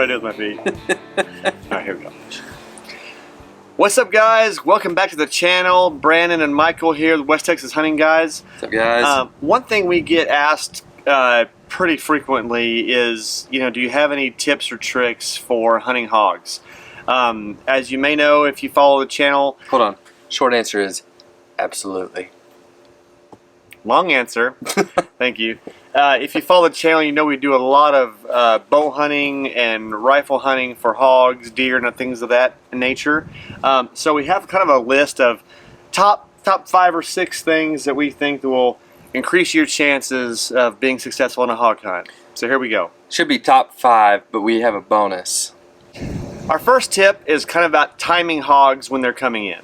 what I do with my feet. Alright, here we go. What's up, guys? Welcome back to the channel. Brandon and Michael here, the West Texas Hunting Guys. What's up, guys? One thing we get asked pretty frequently is, do you have any tips or tricks for hunting hogs? As you may know, if you follow the channel... Hold on. Short answer is absolutely. Long answer. Thank you. If you follow the channel, you know we do a lot of bow hunting and rifle hunting for hogs, deer, and things of that nature. So we have kind of a list of top 5 or 6 things that we think that will increase your chances of being successful in a hog hunt. So here we go. Should be top 5, but we have a bonus. Our first tip is kind of about timing hogs when they're coming in.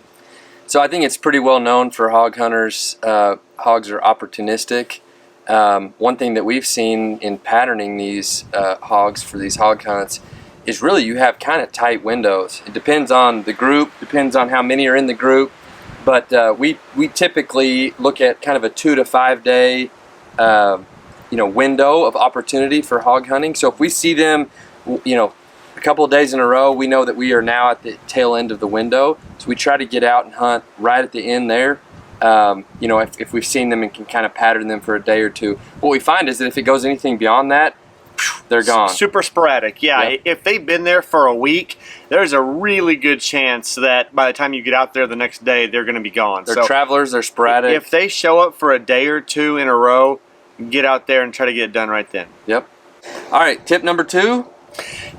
So I think it's pretty well known for hog hunters. Hogs are opportunistic. One thing that we've seen in patterning these hogs for these hog hunts is really you have kind of tight windows. It depends on the group, depends on how many are in the group, but we typically look at kind of a 2 to 5 day window of opportunity for hog hunting. So if we see them, a couple of days in a row, we know that we are now at the tail end of the window. So we try to get out and hunt right at the end there. If we've seen them and can kind of pattern them for a day or two. What we find is that if it goes anything beyond that, they're gone. Super sporadic, yeah. Yep. If they've been there for a week, there's a really good chance that by the time you get out there the next day, they're going to be gone. They're travelers, they're sporadic. If they show up for a day or two in a row, get out there and try to get it done right then. Yep. All right, tip number 2.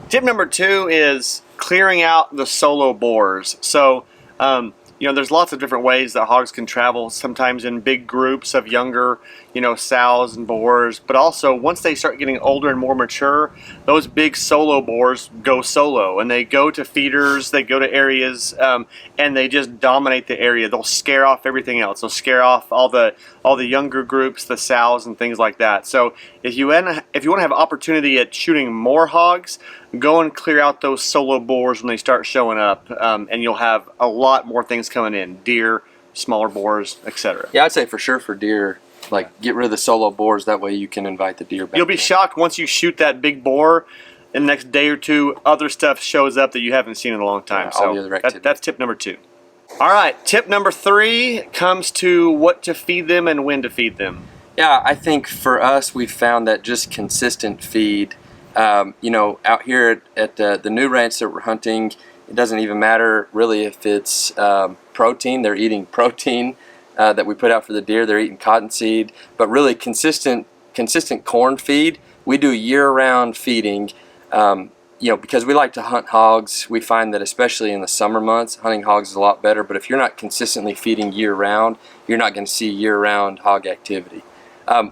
Tip number 2 is clearing out the solo boars. So, there's lots of different ways that hogs can travel, sometimes in big groups of younger, sows and boars. But also, once they start getting older and more mature, those big solo boars go solo. And they go to feeders, they go to areas, and they just dominate the area. They'll scare off everything else. They'll scare off all the younger groups, the sows and things like that. So if you want to have opportunity at shooting more hogs, go and clear out those solo boars when they start showing up, and you'll have a lot more things coming in: deer, smaller boars, etc. Yeah, I'd say for sure for deer, get rid of the solo boars. That way you can invite the deer back. You'll be shocked once you shoot that big boar. In the next day or two, other stuff shows up that you haven't seen in a long time. Yeah, so that's tip number 2. All right, tip number 3 comes to what to feed them and when to feed them. Yeah, I think for us, we've found that just consistent feed. Out here at the new ranch that we're hunting, it doesn't even matter really if it's protein. They're eating protein that we put out for the deer. They're eating cottonseed, but really consistent corn feed. We do year-round feeding. Because we like to hunt hogs, we find that especially in the summer months, hunting hogs is a lot better. But if you're not consistently feeding year-round, you're not going to see year-round hog activity.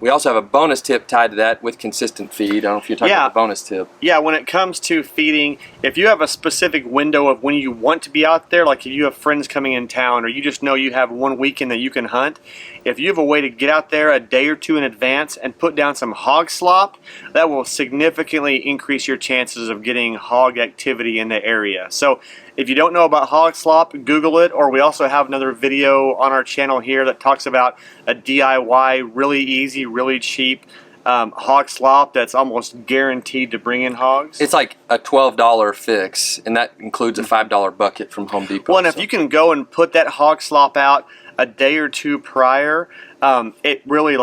We also have a bonus tip tied to that with consistent feed. I don't know if you're talking about the bonus tip. Yeah, when it comes to feeding, if you have a specific window of when you want to be out there, like if you have friends coming in town or you just know you have one weekend that you can hunt, if you have a way to get out there a day or two in advance and put down some hog slop, that will significantly increase your chances of getting hog activity in the area. So if you don't know about hog slop, Google it, or we also have another video on our channel here that talks about a DIY, really easy, really cheap hog slop that's almost guaranteed to bring in hogs. It's like a $12 fix, and that includes a $5 bucket from Home Depot. Well, and if you can go and put that hog slop out a day or two prior, it really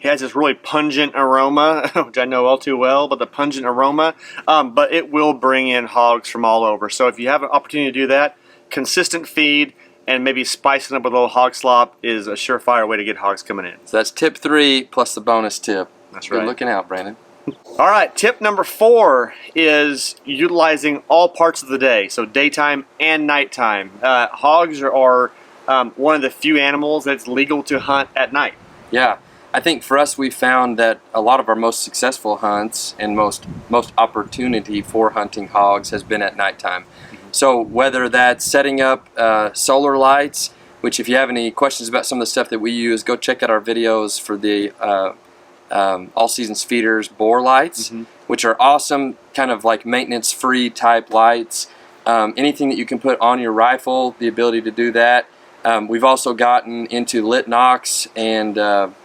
has this really pungent aroma, which I know all too well, but the pungent aroma, but it will bring in hogs from all over. So if you have an opportunity to do that, consistent feed and maybe spicing up with a little hog slop is a surefire way to get hogs coming in. So that's tip 3 plus the bonus tip. That's right. Good looking out, Brandon. All right, tip number 4 is utilizing all parts of the day, so daytime and nighttime. Hogs are one of the few animals that's legal to hunt at night. Yeah. I think for us, we found that a lot of our most successful hunts and most opportunity for hunting hogs has been at nighttime. So whether that's setting up solar lights, which if you have any questions about some of the stuff that we use, go check out our videos for the All Seasons Feeders bore lights, which are awesome, kind of like maintenance-free type lights. Anything that you can put on your rifle, the ability to do that. We've also gotten into lit nocks and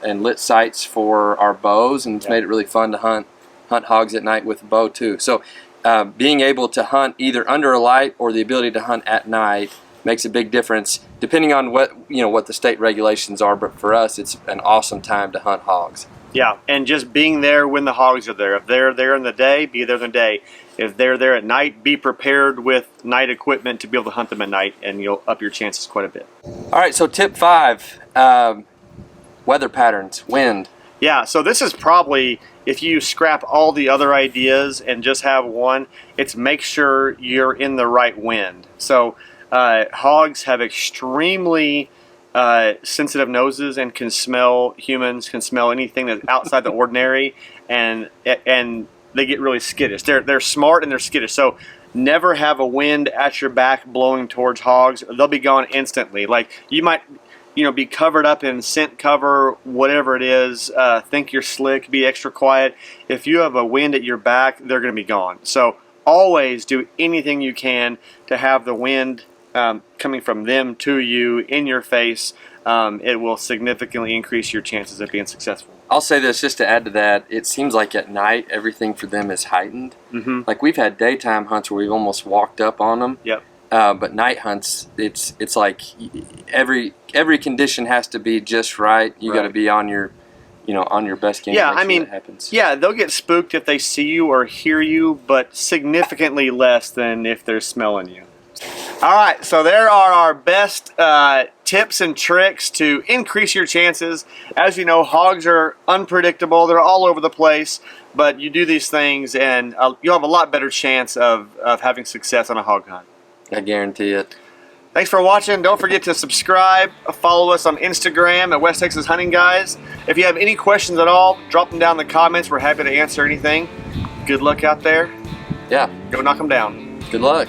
lit sights for our bows, and it's made it really fun to hunt hogs at night with a bow too. So being able to hunt either under a light or the ability to hunt at night makes a big difference, depending on what the state regulations are. But for us, it's an awesome time to hunt hogs. Yeah, and just being there when the hogs are there. If they're there in the day, be there in the day. If they're there at night, be prepared with night equipment to be able to hunt them at night, and you'll up your chances quite a bit. All right, so tip 5, weather patterns, wind. Yeah, so this is probably, if you scrap all the other ideas and just have one, it's make sure you're in the right wind. So hogs have extremely sensitive noses and can smell humans, can smell anything that's outside the ordinary, and they get really skittish. They're smart and they're skittish. So never have a wind at your back blowing towards hogs. They'll be gone instantly. Like you might be covered up in scent cover, whatever it is. Think you're slick, be extra quiet. If you have a wind at your back, they're going to be gone. So always do anything you can to have the wind coming from them to you in your face. It will significantly increase your chances of being successful. I'll say this just to add to that. It seems like at night everything for them is heightened. Mm-hmm. Like we've had daytime hunts where we've almost walked up on them. Yep. But night hunts, it's like every condition has to be just right. You got to be on your best game. Yeah, I mean, that happens. Yeah, they'll get spooked if they see you or hear you, but significantly less than if they're smelling you. All right, so there are our best tips and tricks to increase your chances. As you know, hogs are unpredictable. They're all over the place, but you do these things and you'll have a lot better chance of having success on a hog hunt. I guarantee it. Thanks for watching. Don't forget to subscribe. Follow us on Instagram at West Texas Hunting Guys. If you have any questions at all, drop them down in the comments. We're happy to answer anything. Good luck out there. Yeah. Go knock them down. Good luck.